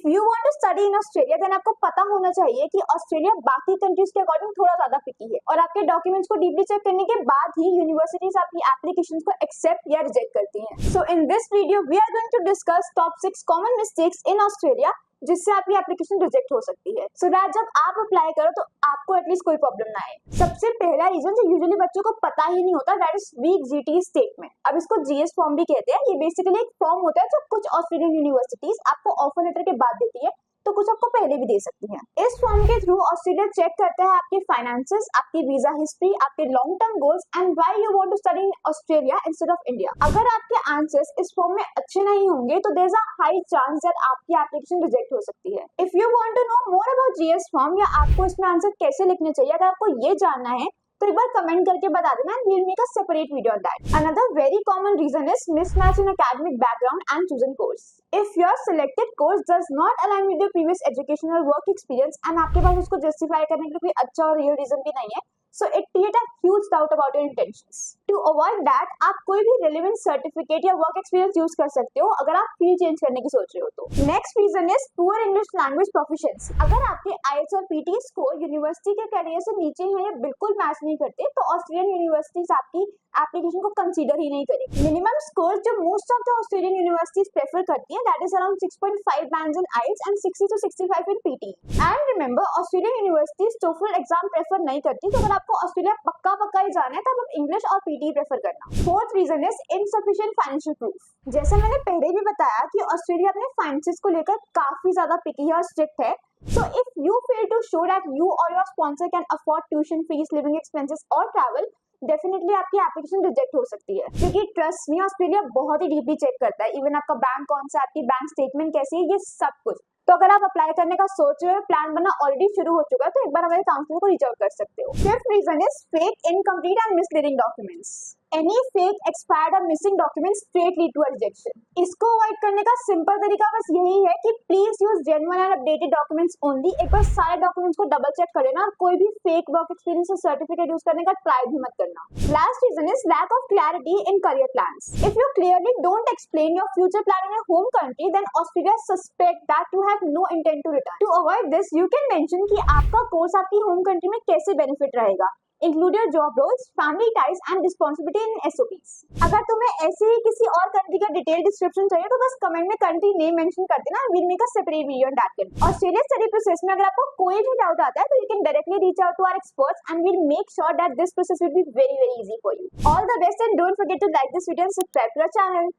If you want to study in Australia then आपको पता होना चाहिए कि ऑस्ट्रेलिया बाकी कंट्रीज के अकॉर्डिंग थोड़ा ज्यादा पिकी है और आपके डॉक्यूमेंट्स को डीपली चेक करने के बाद ही यूनिवर्सिटीज आपकी एप्लीकेशंस को एक्सेप्ट या रिजेक्ट करती हैं। So in this video we are going to discuss top 6 common mistakes in Australia जिससे आपकी एप्लीकेशन रिजेक्ट हो सकती है, सो दैट जब आप अप्लाई करो तो आपको एटलीस्ट कोई प्रॉब्लम ना आए। सबसे पहला रीजन जो यूजुअली बच्चों को पता ही नहीं होता, that is weak GT statement. अब इसको जीएस फॉर्म भी कहते हैं। ये बेसिकली एक फॉर्म होता है जो कुछ ऑस्ट्रेलियन यूनिवर्सिटीज आपको ऑफर लेटर के बाद देती है, तो कुछ आपको पहले भी दे सकती हैं। इस फॉर्म के थ्रू ऑस्ट्रेलिया चेक करता है आपके फाइनेंसेस, आपकी वीजा हिस्ट्री, आपके long term goals and why you want to study in Australia instead of India. अगर आपके आंसर्स इस फॉर्म में अच्छे नहीं होंगे तो there is a high chance that आपकी एप्लीकेशन रिजेक्ट हो सकती है। If you want to know more about GS form या आपको इसमें आंसर कैसे लिखने चाहिए, अगर आपको ये जानना है तो एक बार कमेंट करके बता देना and we will make a separate video on that. Another very common reason is mismatch in academic background and chosen course. If your selected course does not align with your previous educational work experience and आपके पास उसको justify करने के लिए कोई अच्छा और real reason भी नहीं है, so it create a huge doubt about your intentions. To avoid that, आप कोई भी relevant certificate या work experience यूज कर सकते हो अगर आप फील्ड चेंज करने की सोच रहे हो तो। Next reason is poor English language proficiency. अगर आपके IELTS और PT स्कोर यूनिवर्सिटी के क्राइटेरिया से नीचे हैं या बिल्कुल मैच नहीं करते तो ऑस्ट्रेलियन यूनिवर्सिटीज आपकी एप्लीकेशन को कंसीडर ही नहीं करेगी। मिनिमम स्कोर जो most of the Australian universities prefer करती हैं that is around 6.5 bands in IELTS and 60 to 65 in PT. And remember Australian universities TOEFL exam prefer नहीं करती, तो अगर आपको ऑस्ट्रेलिया पक्का ही जाना है तब आप इंग्लिश और पीटी प्रेफर करना। Fourth reason is insufficient financial proof. जैसा मैंने पहले भी बताया कि ऑस्ट्रेलिया अपने फाइनेंसेस को लेकर काफी ज्यादा पिकी है और स्ट्रिक्ट है। So if you fail to show that you or your sponsor can afford tuition fees, living expenses or travel, definitely आपकी एप्लीकेशन रिजेक्ट हो सकती है, क्योंकि ट्रस्ट मी ऑस्ट्रेलिया बहुत ही डीपली चेक करता है, इवन आपका बैंक कौन सा, आपकी बैंक स्टेटमेंट कैसी है, ये सब कुछ। तो अगर आप अप्लाई करने का सोच रहे हो, प्लान बनना ऑलरेडी शुरू हो चुका है, तो एक बार हमारे काउंसलर को रीच आउट कर सकते हो। Fifth reason is fake, incomplete and misleading documents. Any fake, expired और missing documents straight lead to rejection. इसको अवॉइड करने का सिंपल तरीका बस यही है कि please use genuine and updated documents only. एक बार सारे डॉक्यूमेंट्स को डबल चेक कर लेना और कोई भी फेक वर्क एक्सपीरियंस और सर्टिफिकेट यूज करने का ट्राई भी मत करना। Last reason is lack of clarity in career plans. If you clearly don't explain your future plan in your home country then Australia suspect that you have no intent to return. To avoid this you can mention कि आपका course आपकी home country में कैसे benefit रहेगा, include your job roles, family ties and responsibility in SOPs. अगर तुम्हें ऐसे ही किसी और कंट्री का डिटेल डिस्क्रिप्शन चाहिए तो बस कमेंट में कंट्री नेम मेंशन कर देना, we'll make a separate video on that. Australia study process में अगर आपको कोई भी डाउट आता है तो you can directly reach out to our experts and we'll make sure that this process will be very easy for you. All the best and don't forget to like this video and subscribe to our channel.